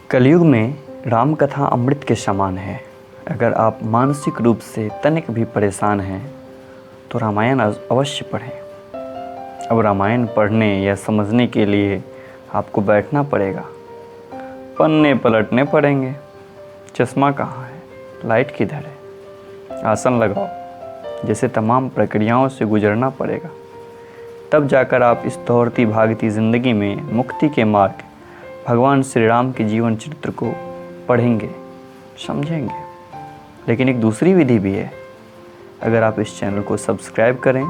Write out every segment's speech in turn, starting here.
कलयुग में राम कथा अमृत के समान है। अगर आप मानसिक रूप से तनिक भी परेशान हैं तो रामायण अवश्य पढ़ें। अब रामायण पढ़ने या समझने के लिए आपको बैठना पड़ेगा, पन्ने पलटने पड़ेंगे। चश्मा कहाँ है, लाइट किधर है, आसन लगाओ, जैसे तमाम प्रक्रियाओं से गुजरना पड़ेगा। तब जाकर आप इस दौड़ती भागती ज़िंदगी में मुक्ति के मार्ग भगवान श्री राम के जीवन चरित्र को पढ़ेंगे, समझेंगे। लेकिन एक दूसरी विधि भी है। अगर आप इस चैनल को सब्सक्राइब करें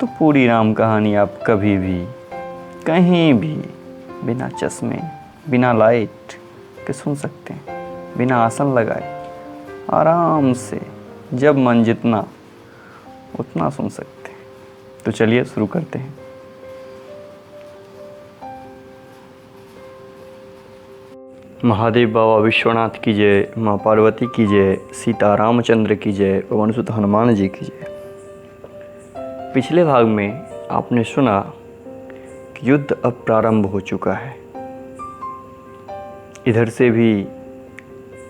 तो पूरी राम कहानी आप कभी भी कहीं भी बिना चश्मे, बिना लाइट के सुन सकते हैं, बिना आसन लगाए आराम से, जब मन जितना उतना सुन सकते हैं। तो चलिए शुरू करते हैं। महादेव बाबा विश्वनाथ की जय, माँ पार्वती की जय, सीता रामचंद्र की जय, पवन सुत हनुमान जी की जय। पिछले भाग में आपने सुना कि युद्ध अब प्रारंभ हो चुका है। इधर से भी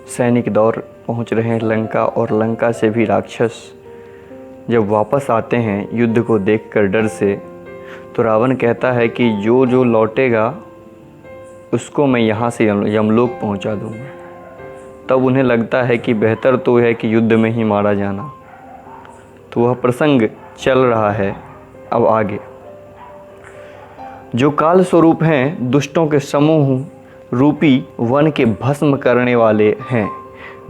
सैनिक दौड़ पहुंच रहे हैं लंका, और लंका से भी राक्षस जब वापस आते हैं युद्ध को देखकर डर से, तो रावण कहता है कि जो जो लौटेगा उसको मैं यहाँ से यमलोक पहुँचा दूँगा। तब उन्हें लगता है कि बेहतर तो है कि युद्ध में ही मारा जाना। तो वह प्रसंग चल रहा है अब आगे। जो काल स्वरूप हैं, दुष्टों के समूह रूपी वन के भस्म करने वाले हैं,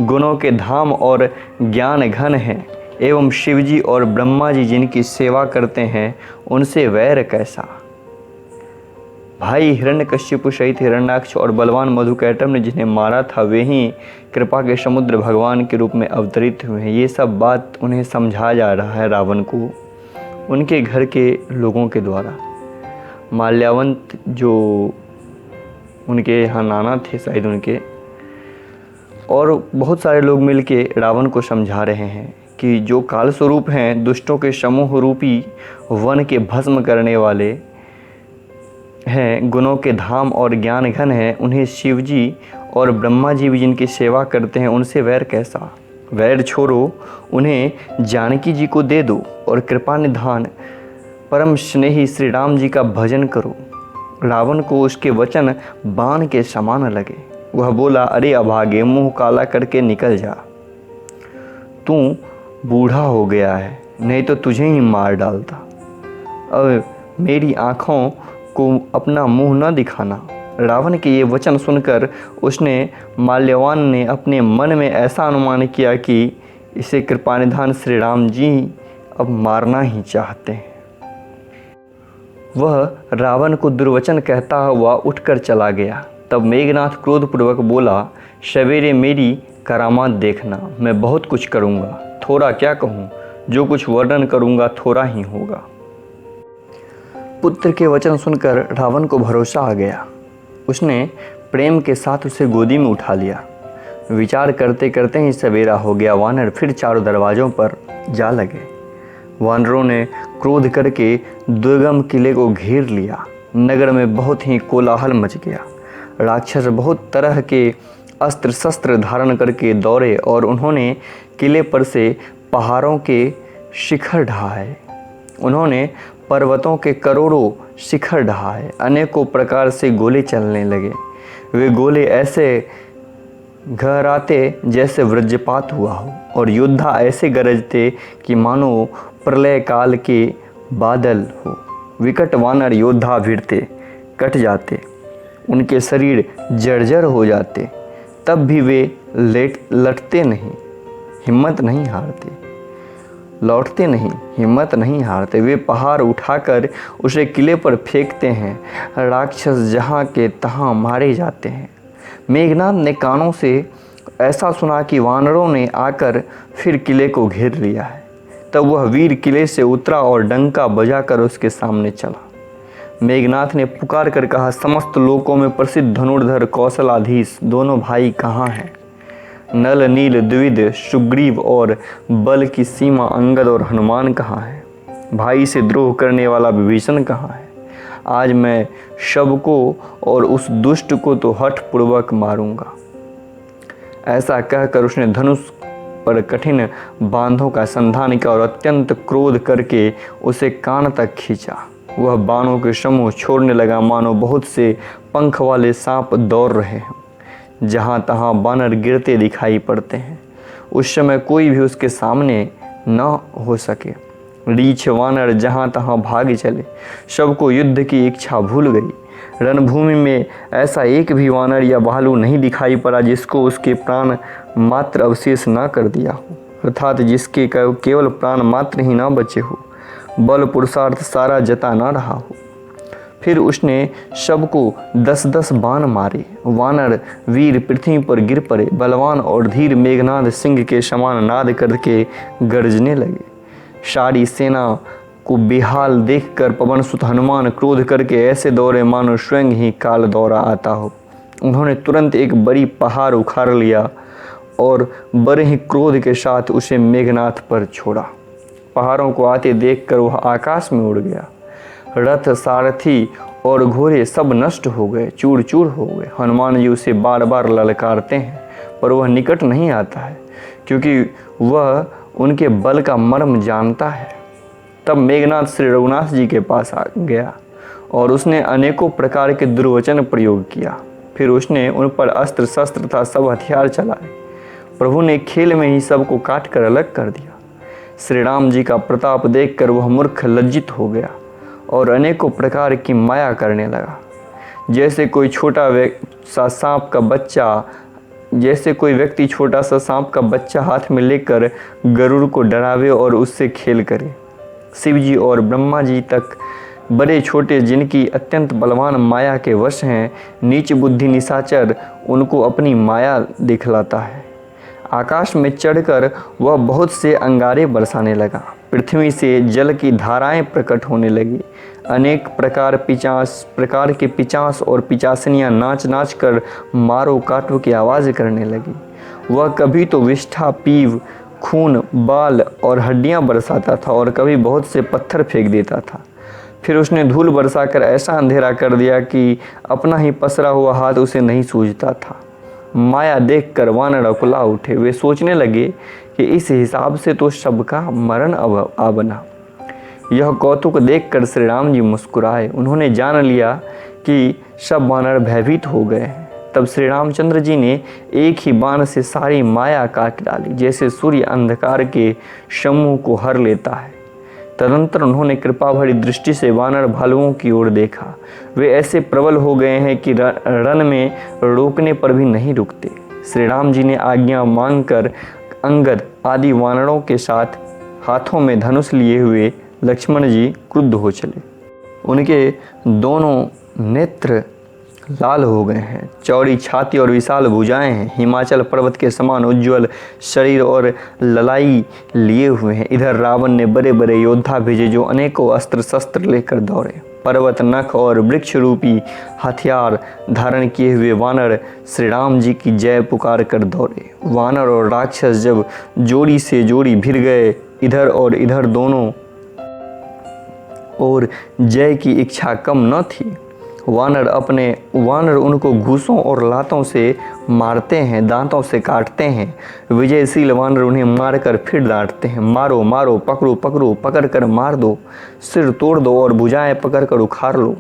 गुणों के धाम और ज्ञान घन हैं, एवं शिवजी और ब्रह्मा जी जिनकी सेवा करते हैं, उनसे वैर कैसा। भाई हिरण्यकश्यप सहित हिरण्याक्ष और बलवान मधुकैटभ ने जिन्हें मारा था, वे ही कृपा के समुद्र भगवान के रूप में अवतरित हुए हैं। ये सब बात उन्हें समझा जा रहा है रावण को, उनके घर के लोगों के द्वारा। माल्यावंत जो उनके यहाँ नाना थे शायद उनके, और बहुत सारे लोग मिलके रावण को समझा रहे हैं कि जो काल स्वरूप हैं, दुष्टों के समूह रूपी वन के भस्म करने वाले हैं, गुणों के धाम और ज्ञान घन हैं, उन्हें शिव जी और ब्रह्मा जी भी जिनकी सेवा करते हैं, उनसे वैर कैसा। वैर छोड़ो, उन्हें जानकी जी को दे दो और कृपा निधान परम स्नेही श्री राम जी का भजन करो। रावण को उसके वचन बाण के समान लगे। वह बोला, अरे अभागे, मुंह काला करके निकल जा। तू बूढ़ा हो गया है, नहीं तो तुझे ही मार डालता। अब मेरी आँखों को अपना मुंह न दिखाना। रावण के ये वचन सुनकर उसने माल्यवान ने अपने मन में ऐसा अनुमान किया कि इसे कृपानिधान श्री राम जी अब मारना ही चाहते हैं। वह रावण को दुर्वचन कहता हुआ उठकर चला गया। तब मेघनाथ क्रोधपूर्वक बोला, सवेरे मेरी करामात देखना, मैं बहुत कुछ करूँगा। थोड़ा क्या कहूँ, जो कुछ वर्णन करूँगा थोड़ा ही होगा। पुत्र के वचन सुनकर रावण को भरोसा आ गया। उसने प्रेम के साथ उसे गोदी में उठा लिया। विचार करते करते ही सवेरा हो गया। वानर फिर चारों दरवाज़ों पर जा लगे। वानरों ने क्रोध करके दुर्गम किले को घेर लिया। नगर में बहुत ही कोलाहल मच गया। राक्षस बहुत तरह के अस्त्र शस्त्र धारण करके दौड़े और उन्होंने किले पर से पहाड़ों के शिखर ढहाए। उन्होंने पर्वतों के करोड़ों शिखर ढहाए। अनेकों प्रकार से गोले चलने लगे। वे गोले ऐसे गहराते जैसे वज्रपात हुआ हो, और योद्धा ऐसे गरजते कि मानो प्रलय काल के बादल हो। विकट वानर योद्धा भिड़ते, कट जाते, उनके शरीर जर्जर हो जाते, तब भी वे लटते नहीं, हिम्मत नहीं हारते, लौटते नहीं, हिम्मत नहीं हारते। वे पहाड़ उठाकर उसे किले पर फेंकते हैं। राक्षस जहाँ के तहाँ मारे जाते हैं। मेघनाथ ने कानों से ऐसा सुना कि वानरों ने आकर फिर किले को घेर लिया है। तब वह वीर किले से उतरा और डंका बजाकर उसके सामने चला। मेघनाथ ने पुकार कर कहा, समस्त लोकों में प्रसिद्ध धनुर्धर कौशलाधीश दोनों भाई कहाँ हैं। नल नील द्विविद सुग्रीव और बल की सीमा अंगद और हनुमान कहाँ है। भाई से द्रोह करने वाला विभीषण कहाँ है। आज मैं शव को और उस दुष्ट को तो हठपूर्वक मारूंगा। ऐसा कहकर उसने धनुष पर कठिन बांधों का संधान किया और अत्यंत क्रोध करके उसे कान तक खींचा। वह बाणों के समूह छोड़ने लगा, मानो बहुत से पंख वाले सांप दौड़ रहे हैं। जहाँ तहाँ बानर गिरते दिखाई पड़ते हैं। उस समय कोई भी उसके सामने न हो सके। रीछ वानर जहाँ तहाँ भाग चले, सबको युद्ध की इच्छा भूल गई। रणभूमि में ऐसा एक भी वानर या भालू नहीं दिखाई पड़ा जिसको उसके प्राण मात्र अवशेष न कर दिया हो, अर्थात जिसके केवल प्राण मात्र ही न बचे हो, बल पुरुषार्थ सारा जता न रहा हो। फिर उसने सबको 10-10 बाण मारे। वानर वीर पृथ्वी पर गिर पड़े। बलवान और धीर मेघनाद सिंह के समान नाद करके गरजने लगे। सारी सेना को बेहाल देखकर पवन सुत हनुमान क्रोध करके ऐसे दौड़े मानो स्वयं ही काल दौरा आता हो। उन्होंने तुरंत एक बड़ी पहाड़ उखाड़ लिया और बड़े ही क्रोध के साथ उसे मेघनाथ पर छोड़ा। पहाड़ों को आते देखकर वह आकाश में उड़ गया। रथ, सारथी और घोड़े सब नष्ट हो गए, चूर चूर हो गए। हनुमान जी उसे बार बार ललकारते हैं पर वह निकट नहीं आता है, क्योंकि वह उनके बल का मर्म जानता है। तब मेघनाथ श्री रघुनाथ जी के पास आ गया और उसने अनेकों प्रकार के दुर्वचन प्रयोग किया। फिर उसने उन पर अस्त्र शस्त्र तथा सब हथियार चलाए। प्रभु ने खेल में ही सबको काट कर अलग कर दिया। श्री राम जी का प्रताप देखकर वह मूर्ख लज्जित हो गया और अनेकों प्रकार की माया करने लगा। जैसे कोई व्यक्ति छोटा सा सांप का बच्चा हाथ में लेकर गरुड़ को डरावे और उससे खेल करे। शिव जी और ब्रह्मा जी तक बड़े छोटे जिनकी अत्यंत बलवान माया के वश हैं, नीच बुद्धि निशाचर उनको अपनी माया दिखलाता है। आकाश में चढ़कर वह बहुत से अंगारे बरसाने लगा। पृथ्वी से जल की धाराएं प्रकट होने लगी। अनेक प्रकार के पिचास और पिचासनियाँ नाच नाच कर मारो काटो की आवाज़ करने लगी। वह कभी तो विष्ठा, पीव, खून, बाल और हड्डियाँ बरसाता था और कभी बहुत से पत्थर फेंक देता था। फिर उसने धूल बरसाकर ऐसा अंधेरा कर दिया कि अपना ही पसरा हुआ हाथ उसे नहीं सूझता था। माया देखकर वानर अकुला उठे। वे सोचने लगे कि इस हिसाब से तो सबका मरण आ बना। यह कौतुक देखकर श्री राम जी मुस्कुराए। उन्होंने जान लिया कि सब वानर भयभीत हो गए हैं। तब श्री रामचंद्र जी ने एक ही बाण से सारी माया काट डाली, जैसे सूर्य अंधकार के समूह को हर लेता है। तदंतर उन्होंने कृपा भरी दृष्टि से वानर भालुओं की ओर देखा। वे ऐसे प्रबल हो गए हैं कि रण में रोकने पर भी नहीं रुकते। श्री राम जी ने आज्ञा मांगकर अंगद आदि वानरों के साथ हाथों में धनुष लिए हुए लक्ष्मण जी क्रुद्ध हो चले। उनके दोनों नेत्र लाल हो गए हैं, चौड़ी छाती और विशाल भुजाएं हैं, हिमाचल पर्वत के समान उज्ज्वल शरीर और ललाई लिए हुए हैं। इधर रावण ने बड़े बड़े योद्धा भेजे जो अनेकों अस्त्र शस्त्र लेकर दौड़े। पर्वत, नख और वृक्ष रूपी हथियार धारण किए हुए वानर श्री राम जी की जय पुकार कर दौड़े। वानर और राक्षस जब जोड़ी से जोड़ी भिड़ गए, इधर और इधर दोनों और जय की इच्छा कम न थी। वानर उनको घूसों और लातों से मारते हैं, दांतों से काटते हैं। विजयशील वानर उन्हें मारकर फिर डांटते हैं, मारो मारो, पकड़ो पकड़ो, पकड़ कर मार दो, सिर तोड़ दो और भुजाएं पकड़ कर उखाड़ लो।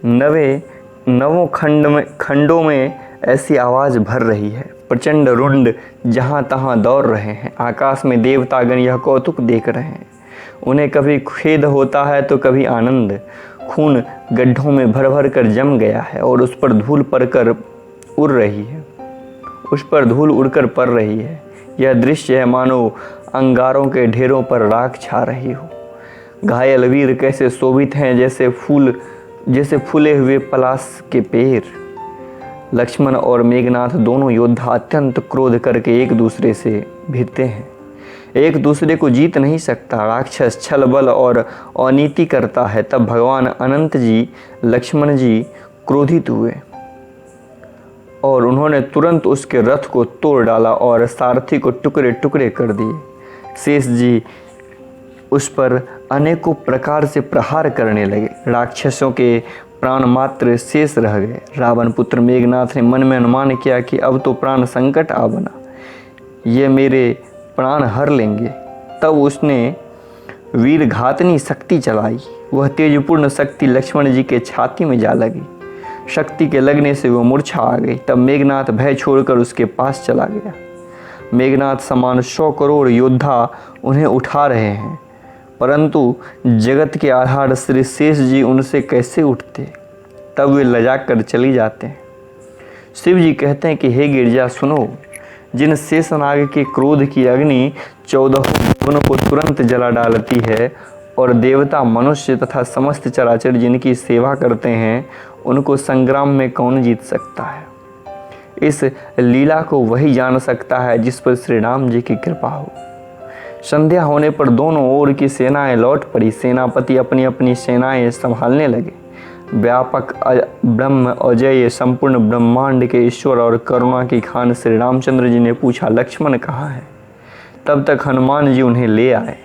नवों खंडों में ऐसी आवाज़ भर रही है। प्रचंड रुंड जहाँ तहाँ दौड़ रहे हैं। आकाश में देवतागण यह कौतुक देख रहे हैं। उन्हें कभी खेद होता है तो कभी आनंद। खून गड्ढों में भर भर कर जम गया है और उस पर धूल उड़कर पड़ रही है। यह दृश्य है मानो अंगारों के ढेरों पर राख छा रही हो। घायल वीर कैसे शोभित हैं, जैसे फूले हुए पलाश के पेड़। लक्ष्मण और मेघनाथ दोनों योद्धा अत्यंत क्रोध करके एक दूसरे से भिड़ते हैं। एक दूसरे को जीत नहीं सकता। राक्षस छल बल और अनीति करता है। तब भगवान अनंत जी लक्ष्मण जी क्रोधित हुए और उन्होंने तुरंत उसके रथ को तोड़ डाला और सारथी को टुकड़े टुकड़े कर दिए। शेष जी उस पर अनेकों प्रकार से प्रहार करने लगे। राक्षसों के प्राण मात्र शेष रह गए। रावण पुत्र मेघनाथ ने मन में अनुमान किया कि अब तो प्राण संकट आ बना, ये मेरे प्राण हर लेंगे। तब उसने वीर घातनी शक्ति चलाई। वह तेजपूर्ण शक्ति लक्ष्मण जी के छाती में जा लगी। शक्ति के लगने से वो मूर्छा आ गई। तब मेघनाथ भय छोड़कर उसके पास चला गया। मेघनाथ समान 100 करोड़ योद्धा उन्हें उठा रहे हैं, परंतु जगत के आधार श्री शेष जी उनसे कैसे उठते। तब वे लजा कर चली जाते हैं। शिव जी कहते हैं कि हे गिरजा सुनो, जिन शेषनाग के क्रोध की अग्नि 14 भुवनों को तुरंत जला डालती है और देवता मनुष्य तथा समस्त चराचर जिनकी सेवा करते हैं, उनको संग्राम में कौन जीत सकता है। इस लीला को वही जान सकता है जिस पर श्री राम जी की कृपा हो। संध्या होने पर दोनों ओर की सेनाएं लौट पड़ी। सेनापति अपनी अपनी सेनाएं संभालने लगे। व्यापक ब्रह्म अजय संपूर्ण ब्रह्मांड के ईश्वर और करुणा की खान श्री रामचंद्र जी ने पूछा, लक्ष्मण कहाँ है। तब तक हनुमान जी उन्हें ले आए।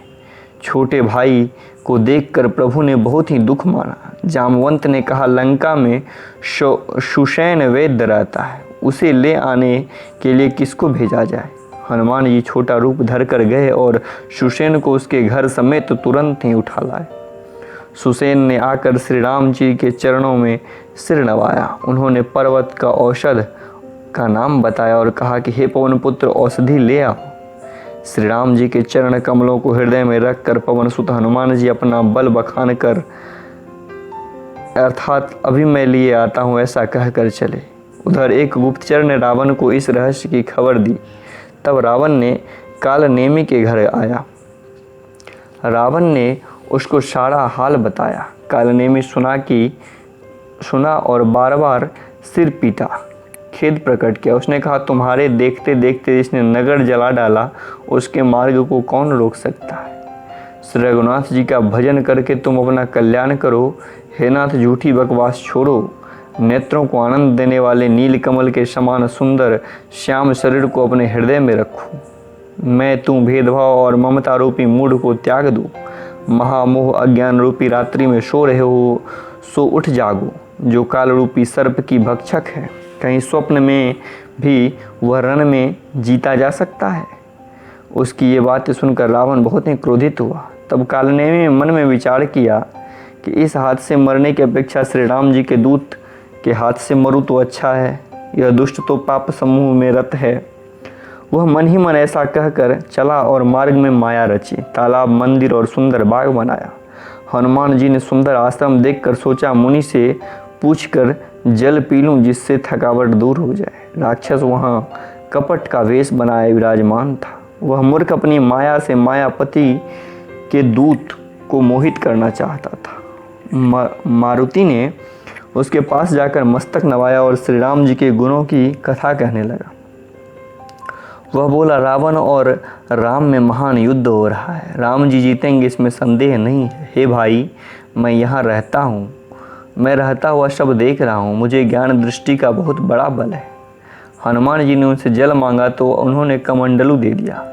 छोटे भाई को देखकर प्रभु ने बहुत ही दुख माना। जामवंत ने कहा, लंका में सुषैण वैद्य रहता है, उसे ले आने के लिए किसको भेजा जाए। हनुमान जी छोटा रूप धरकर गए और सुषैण को उसके घर समेत तुरंत ही उठा लाए। सुषैण ने आकर श्री राम जी के चरणों में सिर नवाया। उन्होंने पर्वत का औषध का नाम बताया और कहा कि हे पवन पुत्र, औषधि ले आओ। श्री राम जी के चरण कमलों को हृदय में रखकर पवन सुत हनुमान जी अपना बल बखान कर अर्थात अभी मैं लिए आता हूँ ऐसा कहकर चले। उधर एक गुप्तचर ने रावण को इस रहस्य की खबर दी। तब रावण ने कालनेमी के घर आया। रावण ने उसको सारा हाल बताया। कालनेमी सुना और बार बार सिर पीटा, खेद प्रकट किया। उसने कहा, तुम्हारे देखते देखते जिसने नगर जला डाला, उसके मार्ग को कौन रोक सकता है। श्री रघुनाथ जी का भजन करके तुम अपना कल्याण करो। हे नाथ, झूठी बकवास छोड़ो। नेत्रों को आनंद देने वाले नील कमल के समान सुंदर श्याम शरीर को अपने हृदय में रखो। मैं तू भेदभाव और ममता रूपी मूढ़ को त्याग दो। महामोह अज्ञान रूपी रात्रि में सो रहे हो, सो उठ जागो। जो काल रूपी सर्प की भक्षक है, कहीं स्वप्न में भी वह रण में जीता जा सकता है। उसकी ये बातें सुनकर रावण बहुत ही क्रोधित हुआ। तब कालनेमी ने मन में विचार किया कि इस हाथ से मरने की अपेक्षा श्री राम जी के दूत के हाथ से मरूं तो अच्छा है। यह दुष्ट तो पाप समूह में रत है। वह मन ही मन ऐसा कहकर चला और मार्ग में माया रची। तालाब, मंदिर और सुंदर बाग बनाया। हनुमान जी ने सुंदर आश्रम देखकर सोचा, मुनि से पूछकर जल पी लूं जिससे थकावट दूर हो जाए। राक्षस वहाँ कपट का वेश बनाए विराजमान था। वह मूर्ख अपनी माया से मायापति के दूत को मोहित करना चाहता था। मारुति ने उसके पास जाकर मस्तक नवाया और श्री राम जी के गुणों की कथा कहने लगा। वह बोला, रावण और राम में महान युद्ध हो रहा है। राम जी जीतेंगे, इसमें संदेह नहीं है। हे भाई, मैं यहाँ रहता हूँ, मैं रहता हुआ सब देख रहा हूँ। मुझे ज्ञान दृष्टि का बहुत बड़ा बल है। हनुमान जी ने उनसे जल मांगा तो उन्होंने कमंडलू दे दिया।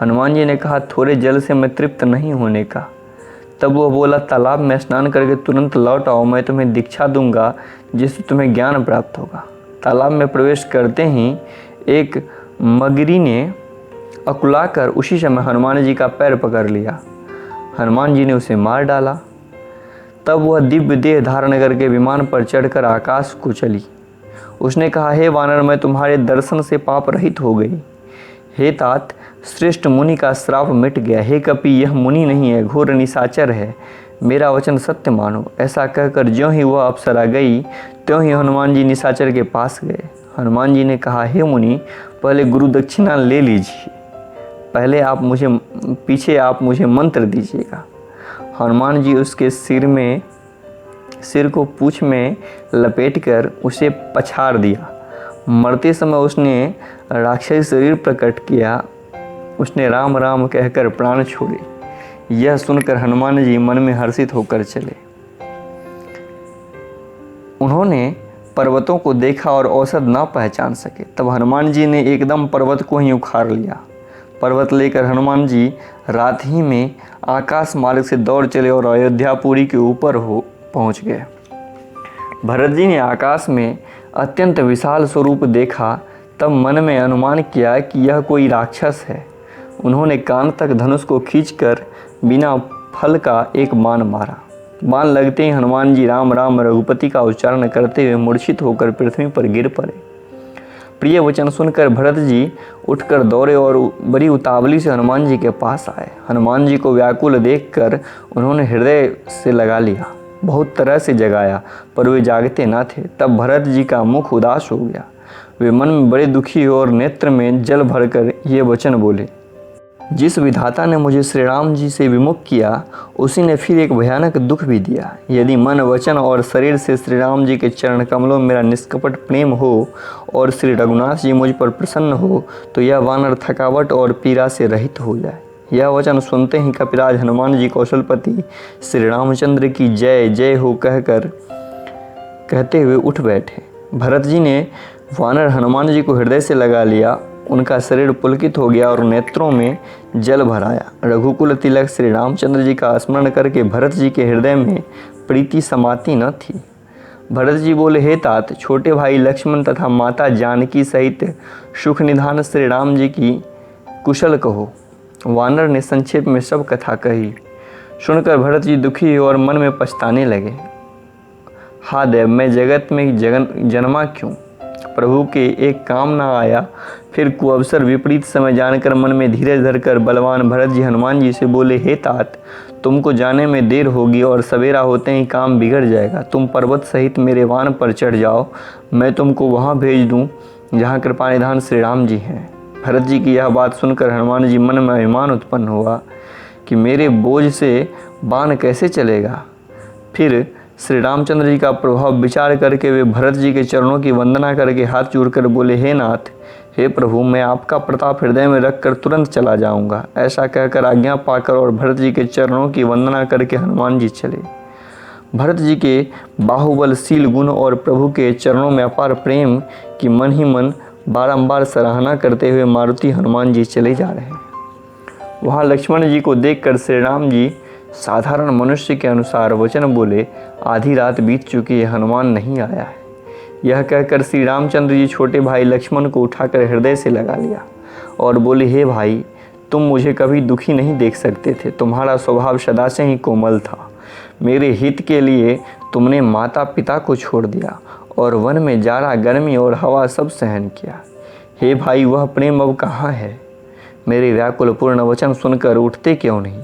हनुमान जी ने कहा, थोड़े जल से मैं तृप्त नहीं होने का। तब वह बोला, तालाब में स्नान करके तुरंत लौट आओ, मैं तुम्हें दीक्षा दूंगा जिससे तुम्हें ज्ञान प्राप्त होगा। तालाब में प्रवेश करते ही एक मगरी ने अकुलाकर उसी समय हनुमान जी का पैर पकड़ लिया। हनुमान जी ने उसे मार डाला। तब वह दिव्य देह धारण करके विमान पर चढ़कर आकाश को चली। उसने कहा, हे वानर, मैं तुम्हारे दर्शन से पाप रहित हो गई। हे तात, श्रेष्ठ मुनि का श्राप मिट गया। हे कपि, यह मुनि नहीं है, घोर निशाचर है, मेरा वचन सत्य मानो। ऐसा कहकर ज्यों ही वह अप्सरा गई, त्यों ही हनुमान जी निशाचर के पास गए। हनुमान जी ने कहा, हे मुनि, पहले गुरु दक्षिणा ले लीजिए, पीछे आप मुझे मंत्र दीजिएगा। हनुमान जी उसके सिर को पूंछ में लपेटकर उसे पछाड़ दिया। मरते समय उसने राक्षसी शरीर प्रकट किया। उसने राम राम कहकर प्राण छोड़े। यह सुनकर हनुमान जी मन में हर्षित होकर चले। उन्होंने पर्वतों को देखा और औषध न पहचान सके। तब हनुमान जी ने एकदम पर्वत को ही उखाड़ लिया। पर्वत लेकर हनुमान जी रात ही में आकाश मार्ग से दौड़ चले और अयोध्यापुरी के ऊपर हो पहुंच गए। भरत जी ने आकाश में अत्यंत विशाल स्वरूप देखा, तब मन में अनुमान किया कि यह कोई राक्षस है। उन्होंने कान तक धनुष को खींचकर बिना फल का एक बाण मारा। बाण लगते ही हनुमान जी राम राम रघुपति का उच्चारण करते हुए मूर्छित होकर पृथ्वी पर गिर पड़े। प्रिय वचन सुनकर भरत जी उठकर दौड़े और बड़ी उतावली से हनुमान जी के पास आए। हनुमान जी को व्याकुल देखकर उन्होंने हृदय से लगा लिया, बहुत तरह से जगाया, पर वे जागते न थे। तब भरत जी का मुख उदास हो गया। वे मन में बड़े दुखी और नेत्र में जल भरकर ये वचन बोले, जिस विधाता ने मुझे श्री राम जी से विमुख किया, उसी ने फिर एक भयानक दुख भी दिया। यदि मन, वचन और शरीर से श्री राम जी के चरण कमलों में मेरा निष्कपट प्रेम हो और श्री रघुनाथ जी मुझ पर प्रसन्न हो, तो यह वानर थकावट और पीड़ा से रहित हो जाए। यह वचन सुनते ही कपिराज हनुमान जी कौशलपति श्री रामचंद्र की जय जय हो कहते हुए उठ बैठे। भरत जी ने वानर हनुमान जी को हृदय से लगा लिया। उनका शरीर पुलकित हो गया और नेत्रों में जल भर आया। रघुकुल तिलक श्री रामचंद्र जी का स्मरण करके भरत जी के हृदय में प्रीति समाती न थी। भरत जी बोले, हे तात, छोटे भाई लक्ष्मण तथा माता जानकी सहित सुख निधान श्री राम जी की कुशल कहो। वानर ने संक्षेप में सब कथा कही। सुनकर भरत जी दुखी और मन में पछताने लगे। हा देव, मैं जगत में जन्मा क्यों? प्रभु के एक काम ना आया। फिर कुअवसर विपरीत समय जानकर मन में धीरज धरकर बलवान भरत जी हनुमान जी से बोले, हे तात, तुमको जाने में देर होगी और सवेरा होते ही काम बिगड़ जाएगा। तुम पर्वत सहित मेरे वाहन पर चढ़ जाओ, मैं तुमको वहाँ भेज दूँ जहाँ कृपानिधान श्री राम जी हैं। भरत जी की यह बात सुनकर हनुमान जी मन में अभिमान उत्पन्न हुआ कि मेरे बोझ से बाण कैसे चलेगा। फिर श्री रामचंद्र जी का प्रभाव विचार करके वे भरत जी के चरणों की वंदना करके हाथ जोड़कर बोले, हे नाथ, हे प्रभु, मैं आपका प्रताप हृदय में रखकर तुरंत चला जाऊंगा। ऐसा कहकर आज्ञा पाकर और भरत जी के चरणों की वंदना करके हनुमान जी चले। भरत जी के बाहुबलशील गुण और प्रभु के चरणों में अपार प्रेम की मन ही मन बारंबार सराहना करते हुए मारुति हनुमान जी चले जा रहे हैं। वहाँ लक्ष्मण जी को देखकर श्री राम जी साधारण मनुष्य के अनुसार वचन बोले, आधी रात बीत चुकी है, हनुमान नहीं आया है। यह कहकर श्री रामचंद्र जी छोटे भाई लक्ष्मण को उठाकर हृदय से लगा लिया और बोले, हे भाई, तुम मुझे कभी दुखी नहीं देख सकते थे। तुम्हारा स्वभाव सदा से ही कोमल था। मेरे हित के लिए तुमने माता पिता को छोड़ दिया और वन में जाड़ा, गर्मी और हवा सब सहन किया। हे भाई, वह प्रेम अब कहाँ है? मेरे व्याकुल पूर्ण वचन सुनकर उठते क्यों नहीं?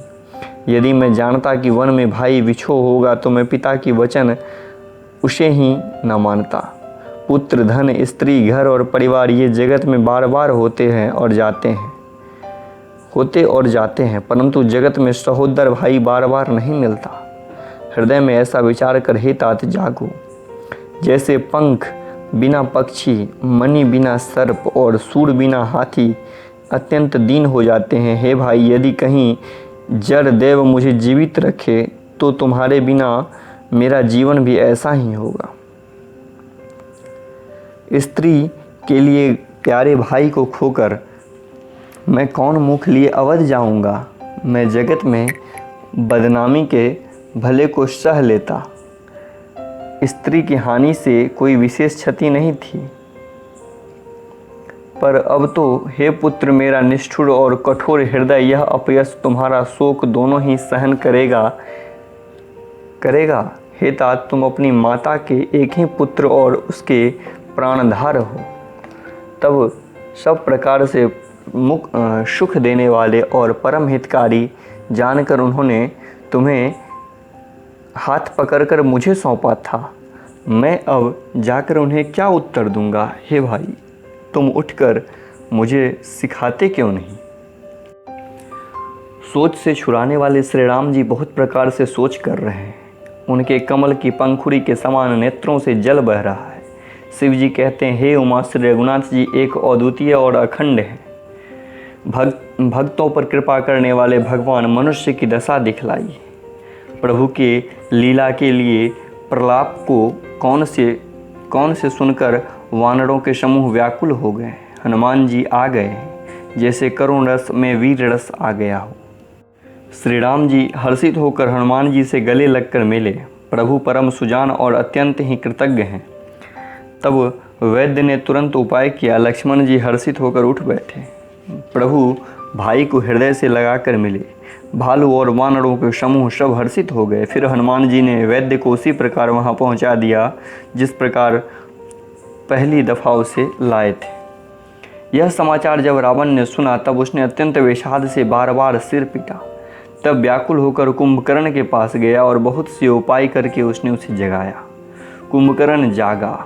यदि मैं जानता कि वन में भाई विछोह होगा तो मैं पिता की वचन उसे ही न मानता। पुत्र, धन, स्त्री, घर और परिवार ये जगत में बार बार होते और जाते हैं, परंतु जगत में सहोदर भाई बार बार नहीं मिलता। हृदय में ऐसा विचार कर हे तात जागो। जैसे पंख बिना पक्षी, मणि बिना सर्प और सूर बिना हाथी अत्यंत दीन हो जाते हैं, हे भाई, यदि कहीं जड़ देव मुझे जीवित रखे तो तुम्हारे बिना मेरा जीवन भी ऐसा ही होगा। स्त्री के लिए प्यारे भाई को खोकर मैं कौन मुख लिए अवध जाऊंगा। मैं जगत में बदनामी के भले को सह लेता। स्त्री की हानि से कोई विशेष क्षति नहीं थी, पर अब तो हे पुत्र, मेरा निष्ठुर और कठोर हृदय यह अपयश तुम्हारा शोक दोनों ही सहन करेगा। हे तात, तुम अपनी माता के एक ही पुत्र और उसके प्राणधार हो। तब सब प्रकार से सुख देने वाले और परम हितकारी जानकर उन्होंने तुम्हें हाथ पकड़कर मुझे सौंपा था। मैं अब जाकर उन्हें क्या उत्तर दूंगा? हे भाई, तुम उठकर मुझे सिखाते क्यों नहीं? सोच से छुड़ाने वाले श्री राम जी बहुत प्रकार से सोच कर रहे हैं। उनके कमल की पंखुड़ी के समान नेत्रों से जल बह रहा है। शिव जी कहते हैं, हे उमा, श्री रघुनाथ जी एक अद्वितीय और अखंड है। भक्तों पर कृपा करने वाले भगवान मनुष्य की दशा दिखलाई। प्रभु के लीला के लिए प्रलाप को कौन से सुनकर वानरों के समूह व्याकुल हो गए। हनुमान जी आ गए। जैसे करुण रस में वीर रस आ गया हो। श्री राम जी हर्षित होकर हनुमान जी से गले लगकर मिले। प्रभु परम सुजान और अत्यंत ही कृतज्ञ हैं। तब वैद्य ने तुरंत उपाय किया। लक्ष्मण जी हर्षित होकर उठ बैठे। प्रभु भाई को हृदय से लगाकर मिले। भालू और वानरों के समूह सब हर्षित हो गए। फिर हनुमान जी ने वैद्य को उसी प्रकार वहां पहुंचा दिया जिस प्रकार पहली दफा उसे लाए थे। यह समाचार जब रावण ने सुना तब उसने अत्यंत विषाद से बार बार सिर पीटा। तब व्याकुल होकर कुंभकर्ण के पास गया और बहुत से उपाय करके उसने उसे जगाया। कुंभकर्ण जागा,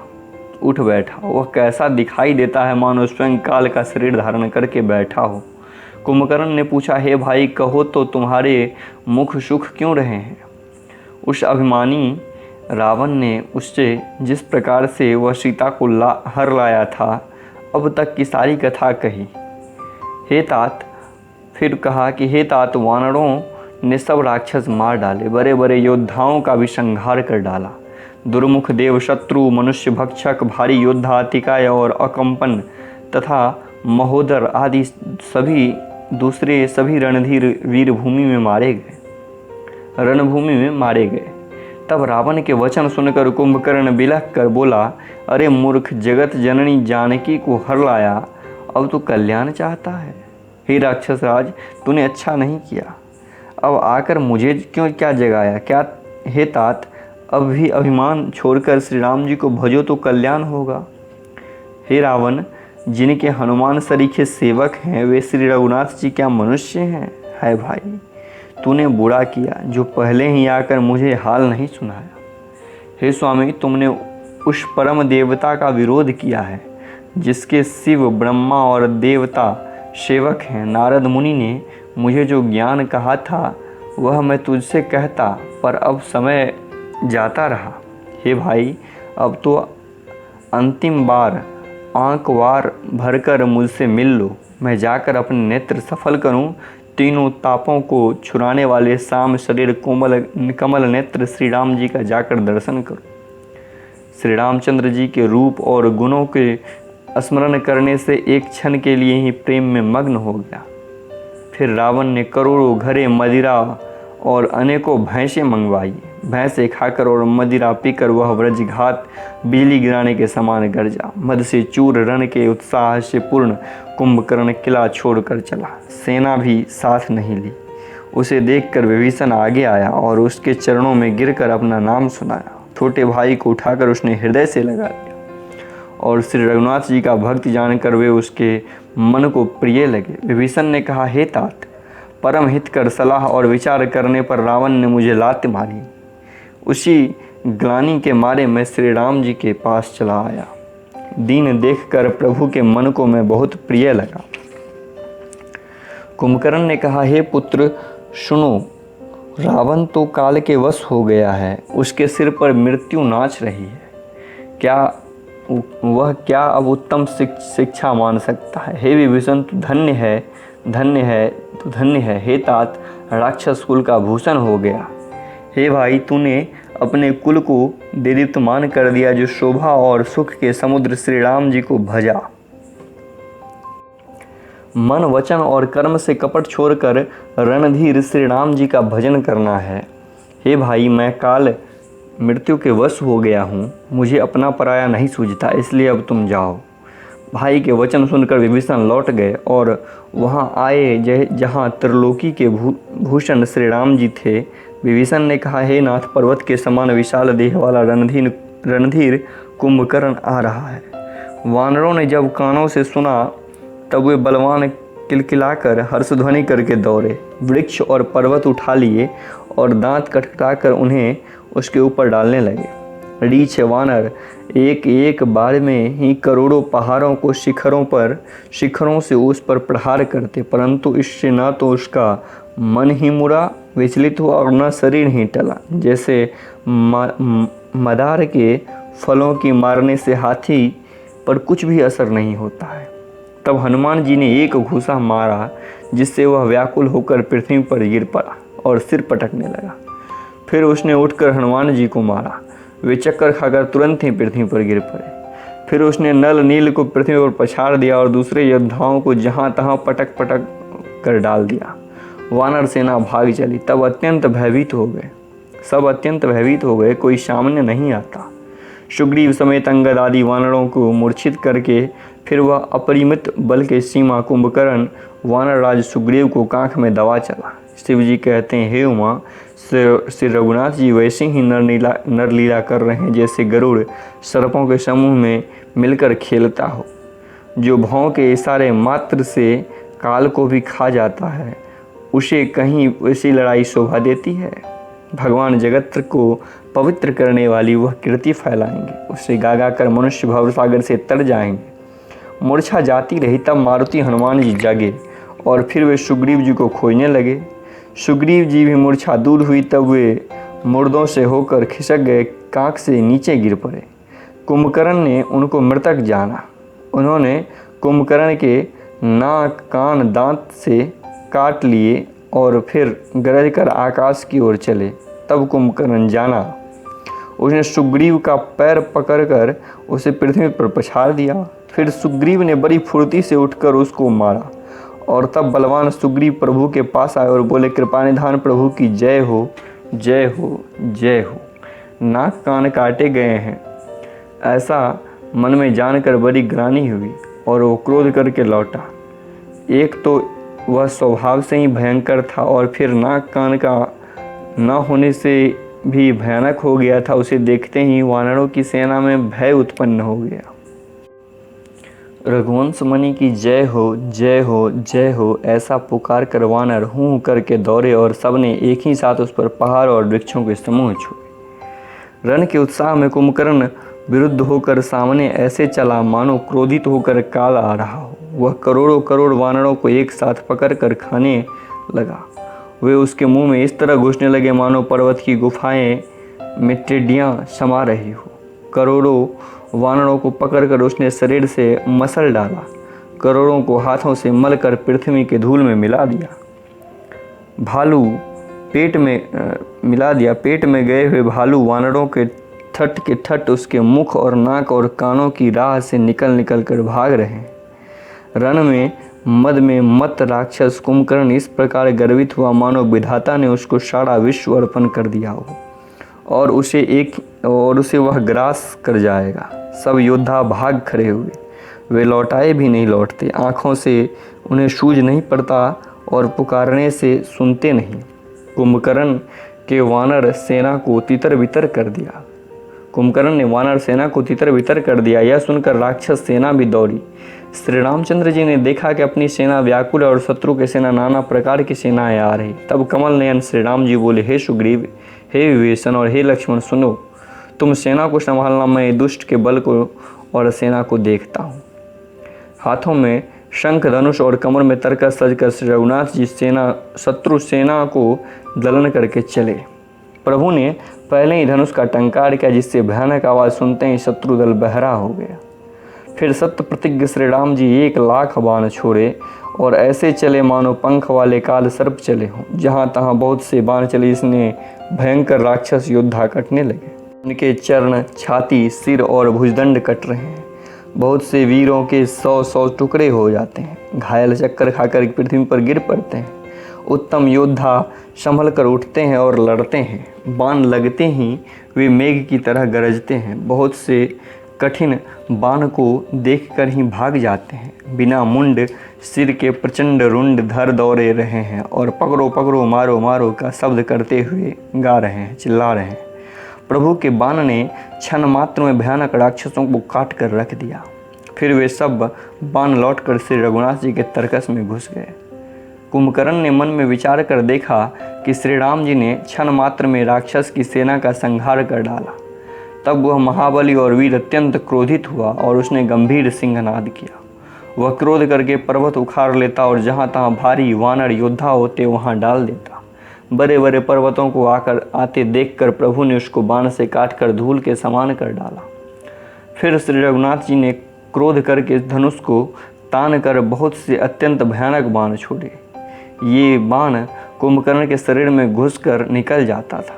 उठ बैठा। वह कैसा दिखाई देता है, मानो स्वयं काल का शरीर धारण करके बैठा हो। कुंभकर्ण ने पूछा, हे भाई, कहो तो तुम्हारे मुख सुख क्यों रहे हैं? उस अभिमानी रावण ने उससे जिस प्रकार से वह सीता को हर लाया था अब तक की सारी कथा कही। हे तात, फिर कहा कि हे तात, वानरों ने सब राक्षस मार डाले, बड़े बड़े योद्धाओं का भी संहार कर डाला। दुर्मुख देव, शत्रु, मनुष्य भक्षक, भारी योद्धा, अतिकाय और अकंपन तथा महोदर आदि सभी दूसरे सभी रणधीर वीर भूमि में मारे गए। तब रावण के वचन सुनकर कुंभकर्ण बिलख कर बोला, अरे मूर्ख, जगत जननी जानकी को हर लाया, अब तू कल्याण चाहता है? हे राक्षस राज, तूने अच्छा नहीं किया। अब आकर मुझे क्या जगाया? क्या हे तात, अब भी अभिमान छोड़कर श्री राम जी को भजो तो कल्याण होगा। हे रावण, जिनके हनुमान सरीखे सेवक हैं वे श्री रघुनाथ जी क्या मनुष्य हैं? है भाई, तूने बुरा किया जो पहले ही आकर मुझे हाल नहीं सुनाया। हे स्वामी, तुमने उस परम देवता का विरोध किया है जिसके शिव, ब्रह्मा और देवता सेवक हैं। नारद मुनि ने मुझे जो ज्ञान कहा था वह मैं तुझसे कहता, पर अब समय जाता रहा। हे भाई, अब तो अंतिम बार आंख वार भरकर मुझसे मिल लो। मैं जाकर अपने नेत्र सफल करूं, तीनों तापों को छुड़ाने वाले श्याम शरीर कमल नेत्र श्री राम जी का जाकर दर्शन करूं। श्री रामचंद्र जी के रूप और गुणों के स्मरण करने से एक क्षण के लिए ही प्रेम में मग्न हो गया। फिर रावण ने करोड़ों घड़े मदिरा और अनेकों भैंसें मंगवाई। भैंसे खाकर और मदिरा पीकर वह व्रजघात बिजली गिराने के समान गरजा। मद से चूर रण के उत्साह से पूर्ण कुंभकर्ण किला छोड़कर चला। सेना भी साथ नहीं ली। उसे देखकर विभीषण आगे आया और उसके चरणों में गिरकर अपना नाम सुनाया। छोटे भाई को उठाकर उसने हृदय से लगा लिया और श्री रघुनाथ जी का भक्त जानकर वे उसके मन को प्रिय लगे। विभीषण ने कहा, हे तात, परम हित कर सलाह और विचार करने पर रावण ने मुझे लात मारी। उसी ग्लानि के मारे मैं श्री राम जी के पास चला आया। दीन देखकर प्रभु के मन को मैं बहुत प्रिय लगा। कुंभकर्ण ने कहा, हे पुत्र सुनो, रावण तो काल के वश हो गया है। उसके सिर पर मृत्यु नाच रही है। वह क्या अब उत्तम शिक्षा मान सकता है? हे विभीषण, तू धन्य है। हे तात, राक्षस कुल का भूषण हो गया। हे भाई, तूने अपने कुल को देदीप्यमान कर दिया जो शोभा और सुख के समुद्र श्री राम जी को भजा। मन, वचन और कर्म से कपट छोड़कर रणधीर श्री राम जी का भजन करना है। हे भाई, मैं काल मृत्यु के वश हो गया हूँ। मुझे अपना पराया नहीं सूझता, इसलिए अब तुम जाओ। भाई के वचन सुनकर विभीषण लौट गए और वहाँ आए जहाँ त्रिलोकी के भूषण श्री राम जी थे। विभीषण ने कहा, हे नाथ, पर्वत के समान विशाल देह वाला रणधीर कुंभकर्ण आ रहा है। वानरों ने जब कानों से सुना तब वे बलवान किलकिलाकर हर्षध्वनि करके दौड़े, वृक्ष और पर्वत उठा लिए और दांत कटकटाकर उन्हें उसके ऊपर डालने लगे। रीछ वानर एक एक बार में ही करोड़ों पहाड़ों को शिखरों से उस पर प्रहार करते, परंतु इससे न तो उसका मन ही मुड़ा विचलित हुआ और न शरीर ही टला। जैसे मदार के फलों की मारने से हाथी पर कुछ भी असर नहीं होता है। तब हनुमान जी ने एक घूसा मारा जिससे वह व्याकुल होकर पृथ्वी पर गिर पड़ा और सिर पटकने लगा। फिर उसने उठकर हनुमान जी को मारा। वे चक्कर खाकर तुरंत ही पृथ्वी पर गिर पड़े। फिर उसने नल नील को पृथ्वी पर पछाड़ दिया और दूसरे योद्धाओं को जहाँ तहाँ पटक पटक कर डाल दिया। वानर सेना भाग चली। तब अत्यंत भयभीत हो गए, सब अत्यंत भयभीत हो गए, कोई सामने नहीं आता। सुग्रीव समेत अंगद आदि वानरों को मूर्छित करके फिर वह अपरिमित बल के सीमा कुंभकर्ण वानर राज सुग्रीव को कांख में दबा चला। शिव जी कहते हैं, हे उमा, श्री रघुनाथ जी वैसे ही नरलीला कर रहे हैं जैसे गरुड़ सर्पों के समूह में मिलकर खेलता हो, जो भौं के इशारे मात्र से काल को भी खा जाता है, उसे कहीं वैसी लड़ाई शोभा देती है। भगवान जगत को पवित्र करने वाली वह कीर्ति फैलाएंगे, उससे गागा कर मनुष्य भवसागर से तर जाएंगे। मूर्छा जाती रही, तब मारुति हनुमान जी जागे और फिर वे सुग्रीव जी को खोजने लगे। सुग्रीव जी भी मूर्छा दूर हुई, तब वे मुर्दों से होकर खिसक गए, कांख से नीचे गिर पड़े। कुंभकर्ण ने उनको मृतक जाना। उन्होंने कुंभकर्ण के नाक कान दांत से काट लिए और फिर गरज कर आकाश की ओर चले। तब कुंभकर्ण जाना, उसने सुग्रीव का पैर पकड़कर उसे पृथ्वी पर पछाड़ दिया। फिर सुग्रीव ने बड़ी फुर्ती से उठकर उसको मारा और तब बलवान सुग्रीव प्रभु के पास आए और बोले, कृपानिधान प्रभु की जय हो, जय हो, जय हो। नाक कान काटे गए हैं ऐसा मन में जानकर बड़ी ग्लानि हुई और वो क्रोध करके लौटा। एक तो वह स्वभाव से ही भयंकर था और फिर नाक कान का न होने से भी भयानक हो गया था। उसे देखते ही वानरों की सेना में भय उत्पन्न हो गया। रघुवंश मुनि की जय हो, जय हो, जय हो, ऐसा पुकार कर वानर हूँ करके दौड़े और सबने एक ही साथ उस पर पहाड़ और वृक्षों के समूह छुए। रण के उत्साह में कुंभकर्ण विरुद्ध होकर सामने ऐसे चला मानो क्रोधित होकर काल आ रहा हो। वह करोड़ों करोड़ वानरों को एक साथ पकड़ कर खाने लगा। वे उसके मुंह में इस तरह घुसने लगे मानो पर्वत की गुफाएं में टिड्डियाँ समा रही हो। करोड़ों वानरों को पकड़कर उसने शरीर से मसल डाला, करोड़ों को हाथों से मलकर पृथ्वी के धूल में मिला दिया। पेट में गए हुए भालू वानरों के ठट उसके मुख और नाक और कानों की राह से निकल कर भाग रहे हैं। रण में मद में मत राक्षस कुंभकर्ण इस प्रकार गर्वित हुआ मानो विधाता ने उसको सारा विश्व अर्पण कर दिया हो और उसे वह ग्रास कर जाएगा। सब योद्धा भाग खड़े हुए, वे लौटाए भी नहीं लौटते, आँखों से उन्हें सूझ नहीं पड़ता और पुकारने से सुनते नहीं। कुंभकर्ण के वानर सेना को तितर बितर कर दिया। कुंभकर्ण ने वानर सेना को तितर बितर कर दिया। यह सुनकर राक्षस सेना भी दौड़ी। श्री रामचंद्र जी ने देखा कि अपनी सेना व्याकुल और शत्रु की सेना नाना प्रकार की सेनाएं आ रही। तब कमल नयन श्री राम जी बोले, हे सुग्रीव, हे विभीषण और हे लक्ष्मण, सुनो, तुम सेना को संभालना, मैं दुष्ट के बल को और सेना को देखता हूँ। हाथों में शंख धनुष और कमर में तरकस सजकर श्री रघुनाथ जी शत्रु सेना को दलन करके चले। प्रभु ने पहले ही धनुष का टंकार किया, जिससे भयानक आवाज़ सुनते ही शत्रु दल बहरा हो गया। फिर सत्य प्रतिज्ञ श्री राम जी 1,00,000 बाण छोड़े और ऐसे चले मानो पंख वाले काल सर्प चले हों। जहाँ तहाँ बहुत से बाण चले, इसने भयंकर राक्षस योद्धा कटने लगे। उनके चरण, छाती, सिर और भुजदंड कट रहे हैं। बहुत से वीरों के 100 टुकड़े हो जाते हैं, घायल चक्कर खाकर पृथ्वी पर गिर पड़ते हैं। उत्तम योद्धा संभल कर उठते हैं और लड़ते हैं। बाण लगते ही वे मेघ की तरह गरजते हैं। बहुत से कठिन बाण को देखकर ही भाग जाते हैं। बिना मुंड सिर के प्रचंड रुंड धर दौड़े रहे हैं और पकड़ो पकड़ो, मारो मारो का शब्द करते हुए गा रहे हैं, चिल्ला रहे हैं। प्रभु के बाण ने क्षण मात्र में भयानक राक्षसों को काट कर रख दिया। फिर वे सब बाण लौटकर श्री रघुनाथ जी के तरकस में घुस गए। कुंभकर्ण ने मन में विचार कर देखा कि श्री राम जी ने क्षण मात्र में राक्षस की सेना का संहार कर डाला। तब वह महाबली और वीर अत्यंत क्रोधित हुआ और उसने गंभीर सिंहनाद किया। वह क्रोध करके पर्वत उखाड़ लेता और जहाँ तहाँ भारी वानर योद्धा होते वहाँ डाल देता। बड़े बड़े पर्वतों को आते देखकर प्रभु ने उसको बाण से काट कर धूल के समान कर डाला। फिर श्री रघुनाथ जी ने क्रोध करके धनुष को तान कर बहुत से अत्यंत भयानक बाण छोड़े। ये बाण कुंभकर्ण के शरीर में घुसकर निकल जाता था,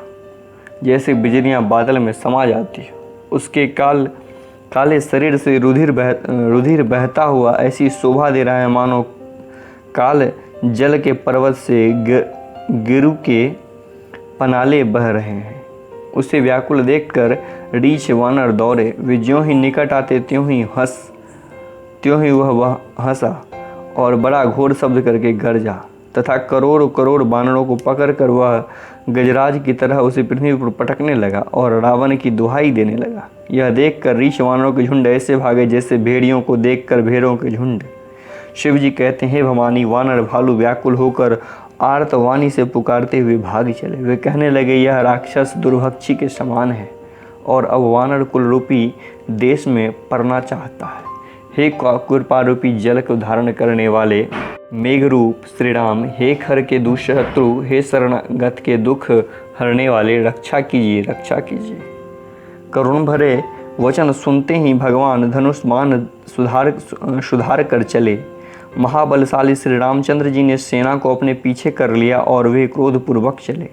जैसे बिजलियां बादल में समा जाती हो। उसके काले शरीर से रुधिर बहता हुआ ऐसी शोभा दे रहा है मानो काल जल के पर्वत से गिरु के पनाले बह रहे हैं। उसे व्याकुल देखकर रीछ वानर दौड़े। वे ज्यों ही निकट आते त्यों ही वह हंसा और बड़ा घोर शब्द करके गरजा तथा करोड़ करोड़ बानरों को पकड़कर वह गजराज की तरह उसे पृथ्वी पर पटकने लगा और रावण की दुहाई देने लगा। यह देखकर रीछ वानरों के झुंड ऐसे भागे जैसे भेड़ियों को देखकर भेड़ों के झुंड। शिव जी कहते हैं, भवानी, वानर भालू व्याकुल होकर आर्तवाणी से पुकारते हुए भाग चले। वे कहने लगे, यह राक्षस दुर्भक्षी के समान है और अब वानर कुल रूपी देश में पड़ना चाहता है। हे कृपा रूपी जल को धारण करने वाले मेघरूप श्री राम, हे खर के दुष्शत्रु, हे शरणागत के दुख हरने वाले, रक्षा कीजिए, रक्षा कीजिए। करुण भरे वचन सुनते ही भगवान धनुष बाण सुधार कर चले। महाबलशाली श्री रामचंद्र जी ने सेना को अपने पीछे कर लिया और वे क्रोधपूर्वक चले।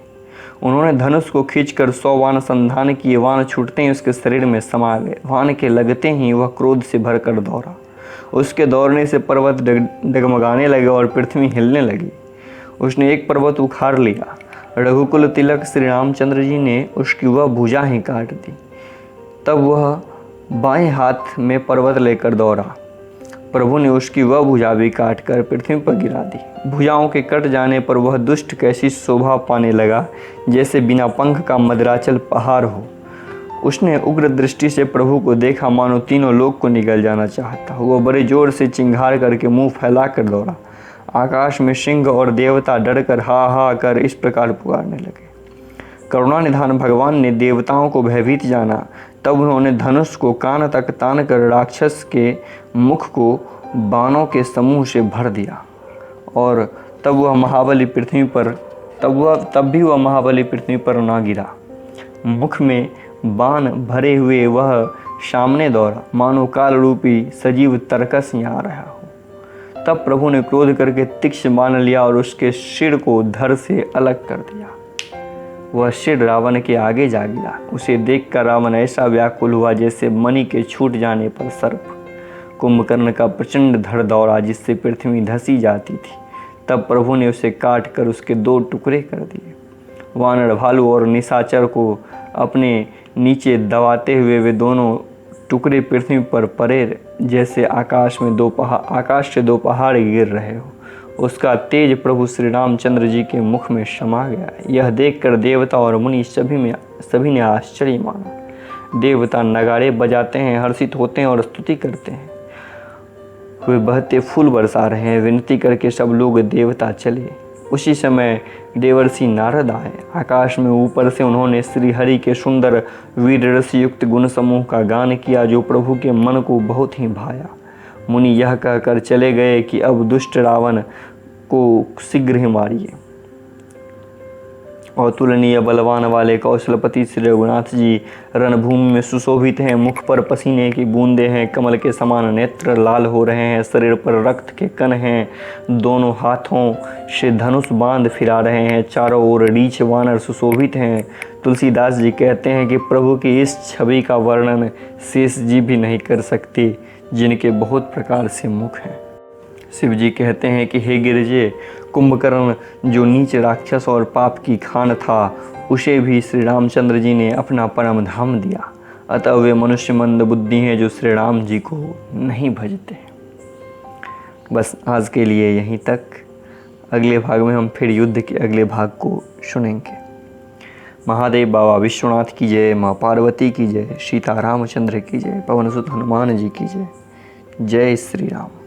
उन्होंने धनुष को खींचकर 100 बाण संधान किए। बाण छूटते ही उसके शरीर में समा गए। बाण के लगते ही वह क्रोध से भरकर दौड़ा। उसके दौड़ने से पर्वत डगमगाने लगे और पृथ्वी हिलने लगी। उसने एक पर्वत उखाड़ लिया। रघुकुल तिलक श्री रामचंद्र जी ने उसकी वह भुजा ही काट दी। तब वह बाएं हाथ में पर्वत लेकर दौड़ा। प्रभु ने उसकी वह भुजा भी काट कर पृथ्वी पर गिरा दी। भुजाओं के कट जाने पर वह दुष्ट कैसी शोभा पाने लगा जैसे बिना पंख का मदराचल पहाड़ हो। उसने उग्र दृष्टि से प्रभु को देखा, मानो तीनों लोक को निगल जाना चाहता। वह बड़े जोर से चिंगार करके मुंह फैला कर दौड़ा। आकाश में सिंह और देवता डरकर हा हा कर इस प्रकार पुकारने लगे। करुणानिधान भगवान ने देवताओं को भयभीत जाना। तब उन्होंने धनुष को कान तक तान कर राक्षस के मुख को बाणों के समूह से भर दिया और तब भी वह महाबली पृथ्वी पर ना गिरा। मुख में बाण भरे हुए वह सामने दौड़ा, मानो काल रूपी सजीव तरकस यहाँ आ रहा हो। तब प्रभु ने क्रोध करके तीक्ष्ण बाण लिया और उसके सिर को धड़ से अलग कर दिया। वह सिर रावण के आगे जा गिरा। उसे देखकर रावण ऐसा व्याकुल हुआ जैसे मणि के छूट जाने पर सर्प। कुंभकर्ण का प्रचंड धड़ दौड़ा जिससे पृथ्वी धसी जाती थी। तब प्रभु ने उसे काट कर उसके 2 टुकड़े कर दिए। वानर, भालू और निशाचर को अपने नीचे दबाते हुए वे दोनों टुकड़े पृथ्वी पर पड़े जैसे आकाश से 2 पहाड़ गिर रहे हो। उसका तेज प्रभु श्री रामचंद्र जी के मुख में समा गया। यह देखकर देवता और मुनि सभी ने आश्चर्य माना। देवता नगाड़े बजाते हैं, हर्षित होते हैं और स्तुति करते हैं। वे बहते फूल बरसा रहे हैं। विनती करके सब लोग देवता चले। उसी समय देवर्षि नारद आए। आकाश में ऊपर से उन्होंने श्री हरि के सुंदर वीर रस युक्त गुण समूह का गान किया जो प्रभु के मन को बहुत ही भाया। मुनि यह कहकर चले गए कि अब दुष्ट रावण को शीघ्र ही मारिए। अतुलनीय बलवान वाले कौशलपति श्री रघुनाथ जी रणभूमि में सुशोभित हैं। मुख पर पसीने की बूंदें हैं, कमल के समान नेत्र लाल हो रहे हैं, शरीर पर रक्त के कण हैं, दोनों हाथों से धनुष बांध फिरा रहे हैं, चारों ओर रीछ वानर सुशोभित हैं। तुलसीदास जी कहते हैं कि प्रभु की इस छवि का वर्णन शेष जी भी नहीं कर सकते जिनके बहुत प्रकार से मुख हैं। शिव जी कहते हैं कि हे गिरजे, कुंभकर्ण जो नीच राक्षस और पाप की खान था उसे भी श्री रामचंद्र जी ने अपना परम धाम दिया। अतः वे मनुष्य मंद बुद्धि हैं जो श्री राम जी को नहीं भजते। बस आज के लिए यहीं तक। अगले भाग में हम फिर युद्ध के अगले भाग को सुनेंगे। महादेव बाबा विश्वनाथ की जय, माँ पार्वती की जय, सीता रामचंद्र की जय, पवन सुत हनुमान जी की जय। जय श्री राम।